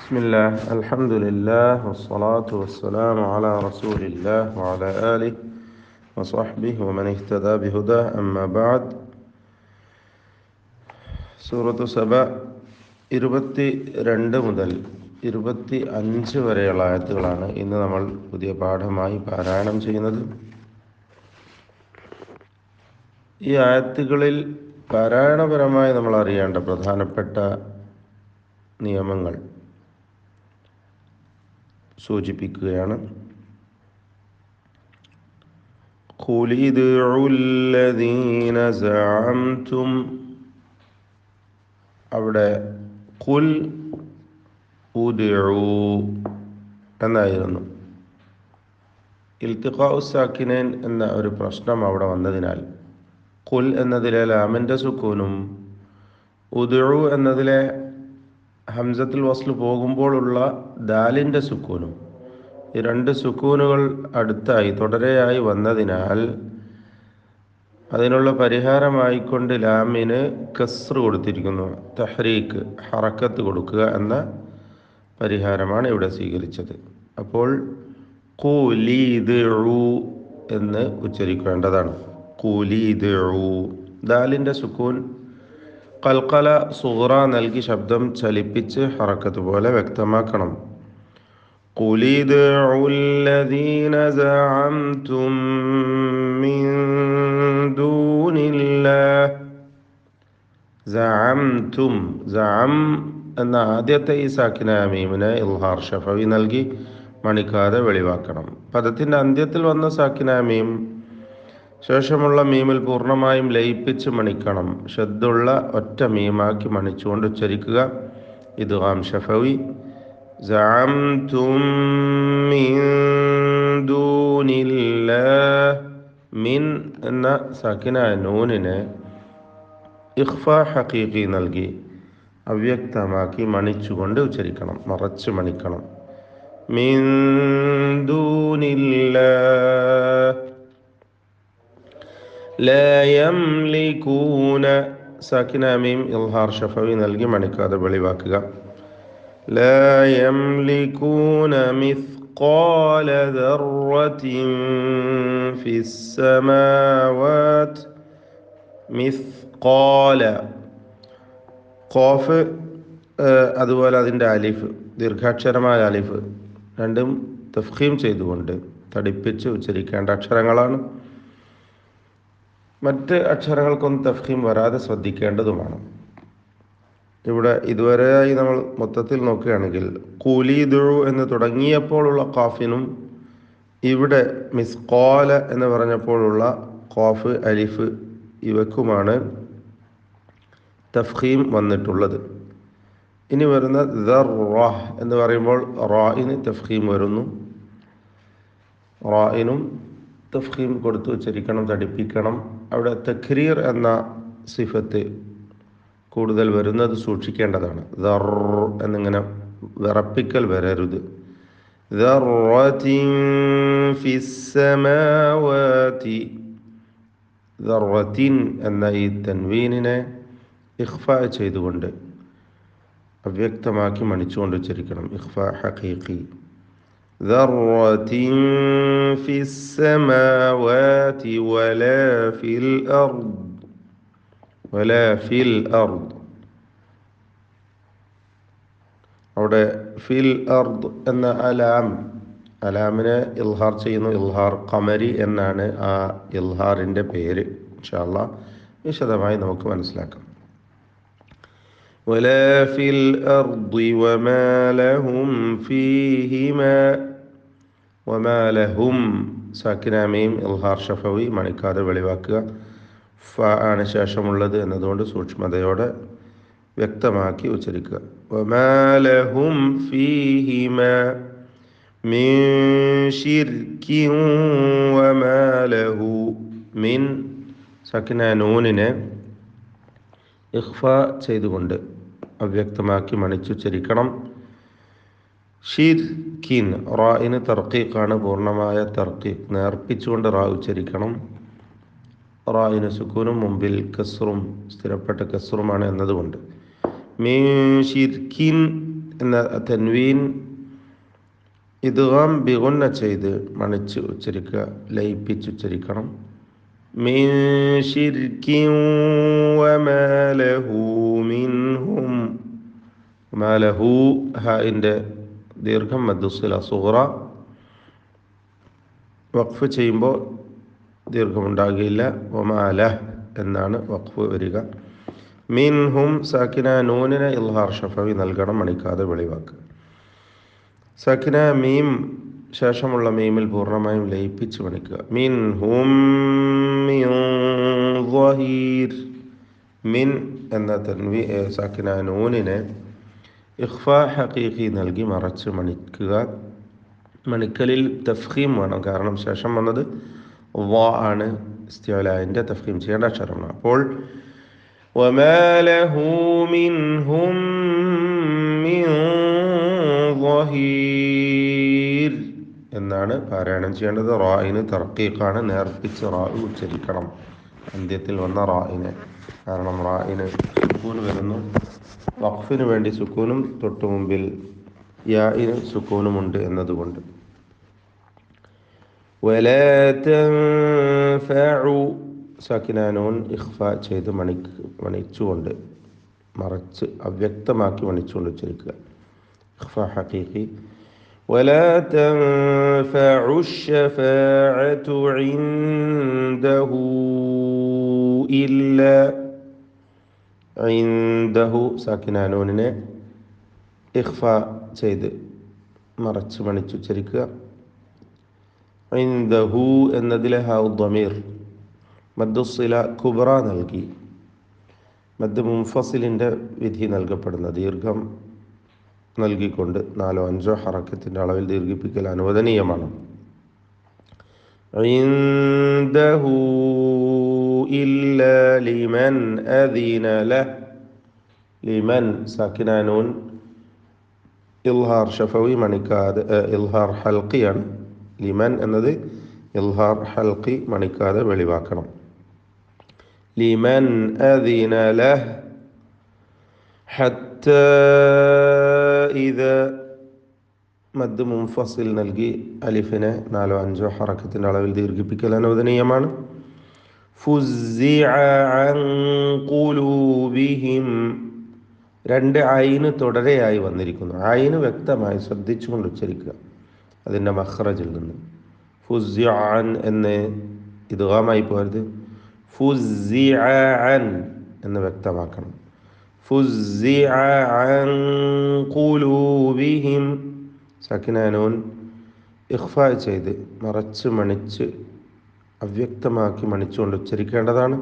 بسم الله الحمد لله والصلاة والسلام على رسول الله وعلى آله وصحبه ومن اهتدى بهداه أما بعد സൂറത്തു സബ 22 മുതൽ 25 വരെയുള്ള ആയത്തുകളാണ് ഇന്ന് നമ്മൾ പുതിയ പാഠമായി പാരായണം ചെയ്യുന്നത്. ഈ ആയത്തുകളിൽ പാരായണപരമായി നമ്മൾ അറിയേണ്ട പ്രധാനപ്പെട്ട നിയമങ്ങൾ സൂചിപ്പിക്കുകയാണ്. ഖുൽ ഇദ്ഉല്ലദീന സഅംതും, അവിടെ ഖുൽ ഉദ്ഉ എന്നായിരുന്നു. ഇൽത്തിഖാഉ സാക്കിനൈൻ എന്ന ഒരു പ്രശ്നം അവിടെ വന്നതിനാൽ ഖുൽ എന്നതിലെ ലാമിൻ്റെ സുക്കൂനും ഉദ്ഉ എന്നതിലെ ഹംസത്തുൽ വസ്ൽ പോകുമ്പോഴുള്ള ദാലിൻ്റെ സുക്കൂനും, ഈ രണ്ട് സുക്കൂനുകൾ അടുത്തായി തുടരെയായി വന്നതിനാൽ അതിനുള്ള പരിഹാരമായിക്കൊണ്ട് ലാമിന് കസ്ർ കൊടുത്തിരിക്കുന്നു. തഹ്രീക്ക്, ഹറക്കത്ത് കൊടുക്കുക എന്ന പരിഹാരമാണ് ഇവിടെ സ്വീകരിച്ചത്. അപ്പോൾ ഖുലിദ്ഉ എന്ന് ഉച്ചരിക്കേണ്ടതാണ്. ഖുലിദ്ഉ, ദാലിൻ്റെ സുക്കൂൻ ഖൽഖല സുഗ്റ നൽകി ശബ്ദം ചലിപ്പിച്ച് ഹറക്കത്ത് പോലെ വ്യക്തമാക്കണം. ഖുലിദ്ഉല്ലദീന സഅംതും മിൻ ദൂനില്ലാഹ്. സഅംതും, സഅം എന്ന ആദ്യത്തെ ഈ സാക്കിനായ മീമിനെ ഇൽഹാർ ഷഫവി നൽകി മണിക്കാതെ വെളിവാക്കണം. പദത്തിൻ്റെ അന്ത്യത്തിൽ വന്ന സാക്കിനായ മീം ശേഷമുള്ള മീമിൽ പൂർണ്ണമായും ലയിപ്പിച്ച് മണിക്കണം. ഷദ്ദുള്ള ഒറ്റ മീമാക്കി മണിച്ചുകൊണ്ട് ഉച്ചരിക്കുക. ഇദ്ഗാം ഷഫവി. സഅംതും മിൻ ദൂനില്ലാഹ്, മിൻ എന്ന സാക്കിനായ നൂനിനെ ഇഖ്ഫാ ഹഖീഖി നൽകി അവ്യക്തമാക്കി മണിച്ചുകൊണ്ട് ഉച്ചരിക്കണം, മറച്ച് മണിക്കണം. മിൻ ദൂനില്ലാഹ്. ലാ യംലികൂന, സാക്കിനായ മീം ഇൽഹാർ ഷഫവി നൽകി മണിക്കാതെ വെളിവാക്കുക. ലാ യംലികൂന മിസ്ഖാല ദർറത്തിൻ ഫിസ്സമാവാത്. മിസ്ഖാല, ഖാഫ് അതുപോലെ അതിൻ്റെ അലിഫ്, ദീർഘാക്ഷരമായ അലിഫ് രണ്ടും തഫ്ഖീം ചെയ്തുകൊണ്ട് തടിപ്പിച്ച് ഉച്ചരിക്കേണ്ട അക്ഷരങ്ങളാണ്. മറ്റ് അക്ഷരങ്ങൾക്കൊന്നും തഫ്ഖീം വരാതെ ശ്രദ്ധിക്കേണ്ടതുമാണ്. ഇവിടെ ഇതുവരെയായി നമ്മൾ മൊത്തത്തിൽ നോക്കുകയാണെങ്കിൽ ഖുലിദ്ഉ എന്ന് തുടങ്ങിയപ്പോഴുള്ള ഖാഫിനും ഇവിടെ മിസ്ഖാല എന്ന് പറഞ്ഞപ്പോഴുള്ള ഖാഫ് അലിഫ് ഇവക്കുമാണ് തഫ്ഖീം വന്നിട്ടുള്ളത്. ഇനി വരുന്ന ദർറ എന്ന് പറയുമ്പോൾ റായിന് തഫ്ഖീം വരുന്നു. റായിനും തഫ്ഖീം കൊടുത്ത് ഉച്ചരിക്കണം, തടിപ്പിക്കണം. അവിടെ തക്രീർ എന്ന സിഫത്ത് കൂടുതൽ വരുന്നത് സൂക്ഷിക്കേണ്ടതാണ്. ദർ എന്നിങ്ങനെ വിറപ്പിക്കൽ വരരുത്. ദർറത്തിൻ ഫിസ്സമാവാതി, ദർറത്തിൻ എന്ന ഈ തൻവീനിനെ ഇഖ്ഫാ ചെയ്തുകൊണ്ട് അവ്യക്തമാക്കി മണിച്ചുകൊണ്ട് ഉച്ചരിക്കണം. ഇഖ്ഫാ ഹഖീഖി. ذرة في السماوات ولا في الأرض, ولا في الأرض. അവിടെ ഫിൽ അർദ് എന്ന അലാമിനെ ഇൽഹാർ ചെയ്യുന്നു. ഇൽഹാർ ഖമരി എന്നാണ് ആ ഇൽഹാറിൻ്റെ പേര്. ഇൻഷാ അല്ലാഹ് വിശദമായി നമുക്ക് മനസ്സിലാക്കാം. ولا في الأرض وما لهم فيهما. وما لهم, സാക്കിനായ മീം ഇൽഹാർ ഷഫവി മണിക്കാതെ വെളിവാക്കുക. ഫ ആണ് ശേഷമുള്ളത് എന്നതുകൊണ്ട് സൂക്ഷ്മതയോടെ വ്യക്തമാക്കി ഉച്ചരിക്കുക. وما لهم فيهما من شرك وما له من, സാക്കിനായ നൂനിനെ ഇഖ്ഫാ ചെയ്തുകൊണ്ട് അവ്യക്തമാക്കി മണിച്ചുച്ചരിക്കണം. ഷിർക്കിൻ, റായിന് തർക്കീഖാണ്, പൂർണ്ണമായ തർക്കീഖ്, നേർപ്പിച്ചുകൊണ്ട് റാ ഉച്ചരിക്കണം. റായിന് സുക്കൂനും മുമ്പിൽ കസ്റും സ്ഥിരപ്പെട്ട കസ്റുമാണ് എന്നതുകൊണ്ട്. മീൻ ഷിർക്കിൻ എന്ന തൻവീൻ ഇദ്ഗാം ബിഗുന്ന ചെയ്ത് മണിച്ച് ഉച്ചരിക്കുക, ലയിപ്പിച്ച് ഉച്ചരിക്കണം. മിൻ ശിർകിൻ വമാ ലഹു മിൻഹും. മാ ലഹു ഹാഇൻ്റെ ദീർഘം മദ്ദുസില സുഗ്റ. വഖഫ് ചെയ്യുമ്പോൾ ദീർഘമുണ്ടാകുകയില്ല. വമാ ലഹ് എന്നാണ് വഖഫ് വരിക. മിൻഹും സാക്കിന നൂനിനെ ഇൽഹാർ ഷഫവി നൽകണം, മണിക്കാതെ വെളിവാക്കുക. സാക്കിന മീം ശേഷമുള്ള മീമിൽ പൂർണ്ണമായും ലയിപ്പിച്ച് മണിക്കുക. മിൻഹും മിൻ ളഹീർ. മിൻ എന്ന സാക്കിന നൂനിനെ ഇഖ്ഫാ ഹഖീഖി നൽകി മറച്ച് മണിക്കുക. മണിക്കലിൽ തഫ്ഖീം വേണം, കാരണം ശേഷം വന്നത് വ ആണ്. ഇസ്തിഅലാഇൻ്റെ തഫ്ഖീം ചെയ്യേണ്ട അക്ഷരമാണ്. അപ്പോൾ വമാ ലഹു മിൻഹും മിൻ ളഹീർ എന്നാണ് പാരായണം ചെയ്യേണ്ടത്. റായിന് തർക്കീഖാണ്, നേർപ്പിച്ച് റാ ഉച്ചരിക്കണം അന്ത്യത്തിൽ വന്ന റായിനെ. കാരണം റായിന് സുക്കൂൻ വരുന്നു. വഖഫിന് വേണ്ടി സുക്കൂനും തൊട്ടു മുമ്പിൽ യാഇന് സുക്കൂനുമുണ്ട് എന്നതുകൊണ്ട്. വലാ തൻഫഉ സാക്കിന നൂൻ ഇഖ്ഫാ ചെയ്ത് മണിച്ചുകൊണ്ട് മറച്ച് അവ്യക്തമാക്കി മണിച്ചുകൊണ്ട് ഉച്ചരിക്കുക. ഇഖ്ഫാ ഹഖീഖി. വലാ തൻഫഉ ശഫാഅതു ഇൻദഹു ഇല്ലാ. ഇൻദഹു സാക്കിന നൂനിനെ ഇഖ്ഫാ ചെയ്ത് മറച്ച് മണിച്ചുച്ചരിക്കുക. ഇൻദഹു എന്നതിലെ ഹാഉ ളമീർ മദ്ദുസില കുബ്ര നൽകി മദ് മുൻഫസിലിൻ്റെ വിധി നൽകപ്പെടുന്ന ദീർഘം നൽകിക്കൊണ്ട് 4-5 ഹറക്കത്തിൻ്റെ അളവിൽ ദീർഘിപ്പിക്കൽ അനുവദനീയമാണ്. ഇൻദഹു ഇല്ലാ ലിമൻ അദിന ലഹ്. ലിമൻ സാക്കിന നൂൻ ഇൽഹാർ ഷഫവി മണിക്കാതെ ഇൽഹാർ ഹൽക്കിയാണ്. ലിമൻ എന്നത് ഇൽഹാർ ഹൽക്കി മണിക്കാതെ വെളിവാക്കണം. ലിമൻ അദിന ലഹ് ഹത്താ ഇദാ മദ് മുൻഫസിൽ നൽകി അലിഫിനെ 4-5 ഹറക്കത്തിൻ്റെ അളവിൽ ദീർഘിപ്പിക്കൽ അനുവദനീയമാണ്. ഫുസ്സിഅ അൻ ഖുലൂബിഹിം. 2 ഐന് തുടരെയായി വന്നിരിക്കുന്നു. ഐന് വ്യക്തമായി ശ്രദ്ധിച്ചുകൊണ്ട് ഉച്ചരിക്കുക അതിൻ്റെ മഖ്റജിൽ നിന്ന്. ഫുസ്സിഅ അൻ എന്ന് ഇദ്ഗാമായി പോരുത്. ഫുസ്സിഅ അൻ എന്ന് വ്യക്തമാക്കണം. ഫുസ്സിഅ അൻ ഖുലൂബിഹിം സാക്കിന നൂൻ ഇഖ്ഫാ ചെയ്ത് മറച്ച് മണിച്ച് അവ്യക്തമാക്കി മണിച്ചുകൊണ്ട് ഉച്ചരിക്കേണ്ടതാണ്.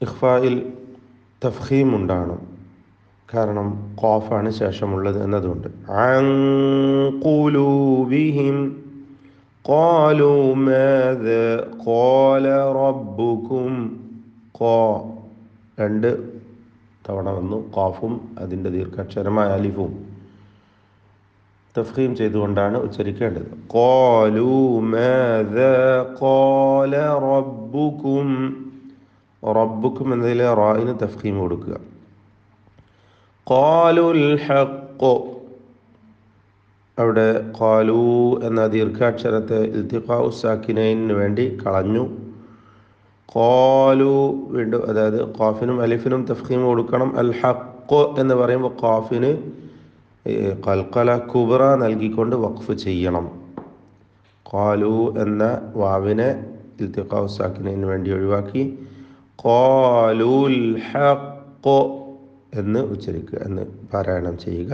ഇഖ്ഫായിൽ തഫ്ഖീം ഉണ്ടാകണം, കാരണം ഖാഫാണ് ശേഷമുള്ളത് എന്നതുകൊണ്ട്. അൻ ഖുലൂബിഹിം ഖാലൂ മാദാ ഖാല റബ്ബുക്കും. ഖാ 2 തവണ വന്നു. ഖാഫും അതിൻ്റെ ദീർഘാക്ഷരമായ അലിഫും തഫ്ഖീം ചെയ്തുകൊണ്ടാണ് ഉച്ചരിക്കേണ്ടത്. ഖാലൂ മാദാ ഖാല റബ്ബുക്കും. റബ്ബുക്കും എന്നതിലെ റായിന് തഫ്ഖീം കൊടുക്കുക. ഖാലുൽ ഹഖ്. അവിടെ ഖാലൂ എന്ന ദീർഘാക്ഷരത്തെ ഇൽത്തിഖാഉ സാക്കിനൈന് വേണ്ടി കളഞ്ഞു. ഖാലു വീണ്ടും, അതായത് ഖാഫിനും അലിഫിനും തഫ്ഖീം കൊടുക്കണം. അൽ ഹഖ് എന്ന് പറയുമ്പോൾ ഖാഫിന് ഖൽഖല കുബ്ര നൽകിക്കൊണ്ട് വഖഫ് ചെയ്യണം. ഖാലു എന്ന വാവിനെ ഇൽത്തിഖാഉ സാക്കിനൈന് വേണ്ടി ഒഴിവാക്കി ഖാലുൽ ഹഖ് എന്ന് ഉച്ചരിക്കുക, എന്ന് പാരായണം ചെയ്യുക.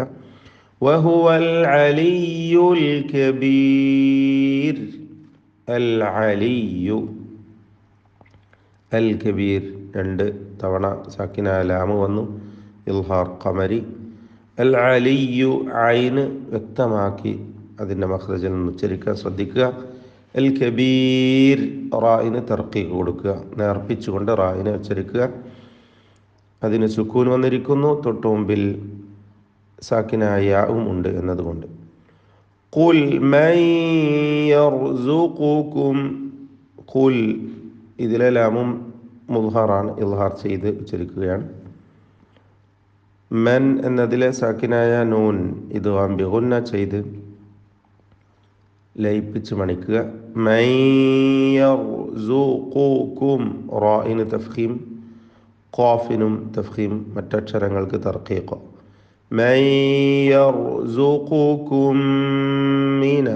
വഹുവൽ അലിയുൽ കബീർ. അൽ അലിയു അൽ കബീർ 2 തവണ സാക്കിന ലാമ് വന്നു. ഇൽഹാർ ഖമരി. അൽ അലിയു ഐന് വ്യക്തമാക്കി അതിൻ്റെ മഖ്റജിൽ നിന്ന് ഉച്ചരിക്കുക, ശ്രദ്ധിക്കുക. അൽ കബീർ റായിന് തർക്കീഖ് കൊടുക്കുക, നേർപ്പിച്ചുകൊണ്ട് റായിനെ ഉച്ചരിക്കുക. അതിന് സുക്കൂൻ വന്നിരിക്കുന്നു, തൊട്ടു മുമ്പിൽ സാക്കിനായ യാഉം ഉണ്ട് എന്നതുകൊണ്ട്. ഖുൽ മൻ യർസുഖുകും. ഖുൽ ഇതിലെ ലാമും മുദ്ഹറാണ്, ഇൽഹാർ ചെയ്ത് ഉച്ചരിക്കുകയാണ്. മൻ എന്നതിലെ സാക്കിനായ നൂൻ ഇദ്ഗാം ബിഗുന്ന ചെയ്ത് ലയിപ്പിച്ച് മണിക്കുക. മൻ യർസുഖുകും റാഇന് തഫ്ഖീം, ഖാഫിനും തഫ്ഖീം, മറ്റക്ഷരങ്ങൾക്ക് തർഖീഖ്. മൻ യർസുഖുകും മീന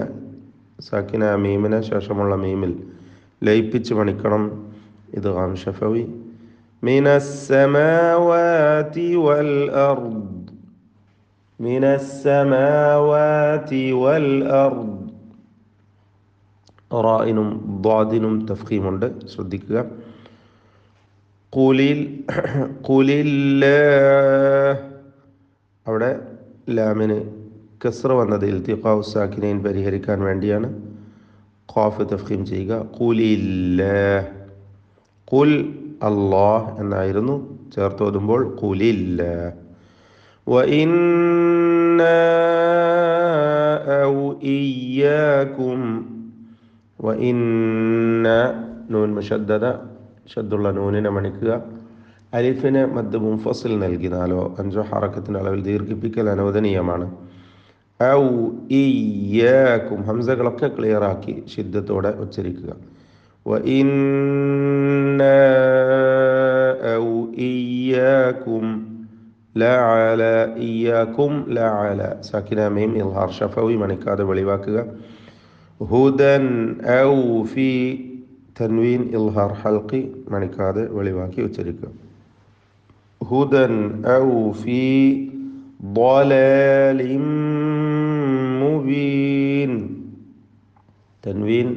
സാക്കിന മീമിന് ശേഷമുള്ള മീമിൽ ലയിപ്പിച്ച് മണിക്കണം. ഇദ്ഗാം ശഫവി. മിനസ്സമാവാതി വൽ അർദ്, മിനസ്സമാവാതി വൽ അർദ്. റാഇനും ദ്വാദിനും തഫ്ഖീമുണ്ട്, ശ്രദ്ധിക്കുക. ഖുലില്ലാഹ്, അവിടെ ലാമിന് കസ്റ വന്നത് ഇൽതിഖാഉ സാക്കിനൈൻ പരിഹരിക്കാൻ വേണ്ടിയാണ് ഖാഫ് തഫ്ഖീം ചെയ്യുക. ഖുലില്ലാഹ്, ഖുൽ അല്ലാഹ് എന്നായിരുന്നു, ചേർത്തോതുമ്പോൾ ഖുലില്ലാഹ്. വഇന്നാ ഔ ഇയ്യാകും, വഇന്ന നൂൻ മുശദ്ദദ, ഷദ്ദുള്ള നൂനിനെ മണിക്കുക. അലിഫിന് മദ് മുൻഫസിൽ നൽകി 4-5 ഹറക്കത്തിൻ്റെ അളവിൽ ദീർഘിപ്പിക്കൽ അനുവദനീയമാണ്. ഔ ഇയ്യാകും, ഹംസകളൊക്കെ ക്ലിയറാക്കി ശിദ്ദത്തോടെ ഉച്ചരിക്കുക. വഇന്ന ഔ ഇയ്യാകും ലഅല, ഇയ്യാകും ലഅല സാക്കിന മീം ഇൽഹാർ ശഫവി മണിക്കാതെ വെളിവാക്കുക. ഹുദൻ ഔ ഫി തൻവീൻ ഇൽഹാർ ഹൽഖി മണിക്കാതെ വെളിവാക്കി ഉച്ചരിക്കുക. ഹുദൻ ഔ ഫി ളലാലിൻ മുബീൻ, തൻവീൻ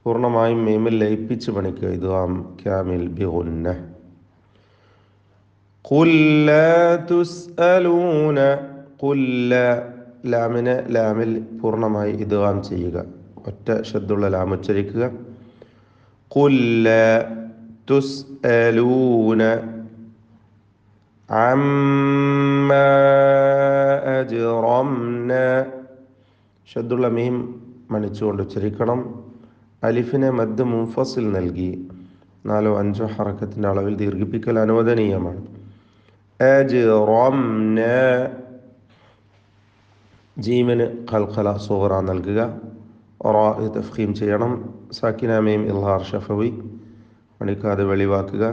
പൂർണ്ണമായും മീമിൽ ലയിപ്പിച്ച് മണിക്കുക. ഇദ്ഗാം കാമിൽ ബിഗുന്ന. ഖുൽ ലാ തുസ്അലൂന, ഖുൽ ലാ, ലാമിനെ ലാമിൽ പൂർണ്ണമായി ഇദ്ഗാം ചെയ്യുക, ഒറ്റ ശബ്ദുള്ള ലാം ഉച്ചരിക്കുക. ഖുൽ ലാ തുസ്അലൂന അമ്മാ അജ്റംന, ശബ്ദുള്ള മീം മണിച്ചുകൊണ്ട് ഉച്ചരിക്കണം. അലിഫിനെ മദ് മുൻഫസിൽ നൽകി 4-5 ഹറക്കത്തിൻ്റെ അളവിൽ ദീർഘിപ്പിക്കൽ അനുവദനീയമാണ്. അജ്റംന, ജീമിന് ഖൽഖല സുഗ്റ നൽകുക. റാ തഫ്ഖീം ചെയ്യണം. സാക്കിന മീം ഇൽഹാർ ശഫവി മണിക്കാതെ വെളിവാക്കുക.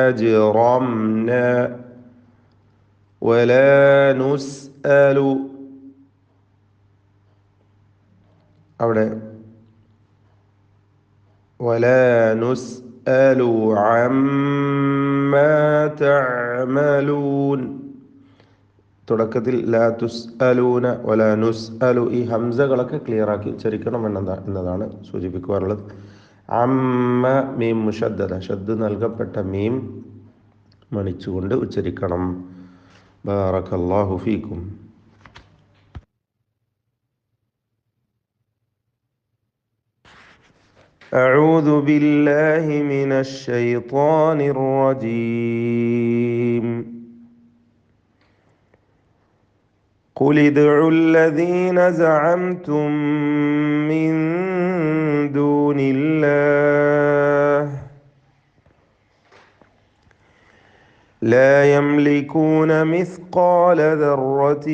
അജ്റംന വലാ നുസ്അലു, അവിടെ വലാ നുസ്അലു അമ്മാ തഅമലൂൻ, തുടക്കത്തിൽ ലാ തുസ്അലൂന വലാ നുസ്അലു, ഈ ഹംസകളൊക്കെ ക്ലിയറാക്കി ഉച്ചരിക്കണം എന്നതാണ് സൂചിപ്പിക്കുവാനുള്ളത്. അമ്മ മീം മുശദ്ദദ, ഷദ്ദ് നൽകപ്പെട്ട മീം മണിച്ചുകൊണ്ട് ഉച്ചരിക്കണം. ബാറകല്ലാഹു ഫീക്കും. أعوذ بالله من الشيطان الرجيم. قل ادعوا الذين زعمتم من دون الله لا يملكون مثقال ذرة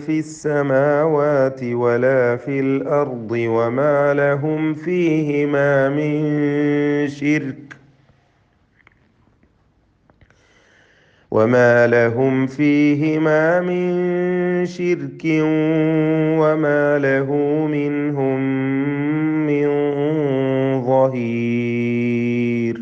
في السماوات ولا في الأرض وما لهم فيهما من شرك وما لهم فيهما من شرك وما له منهم من ظهير.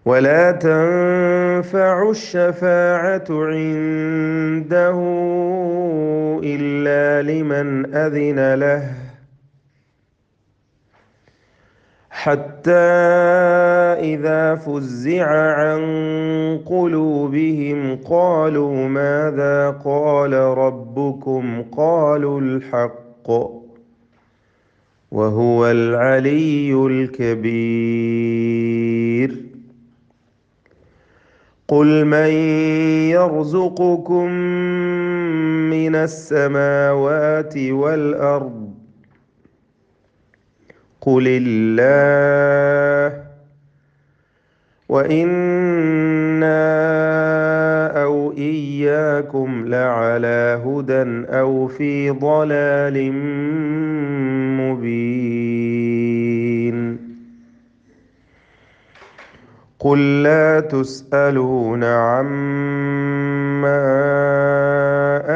ولا تنفع الشفاعة عنده إلا لمن أذن له حتى إذا فزع عن قلوبهم قالوا ماذا قال ربكم قالوا الحق وهو العلي الكبير. قل من يرزقكم من السماوات والأرض قل الله وإنا أو إياكم لعلى هدى أو في ضلال مبين. قل لا تسألون عما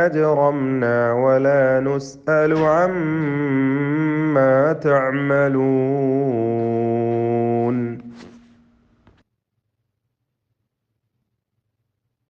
أجرمنا ولا نسأل عما تعملون.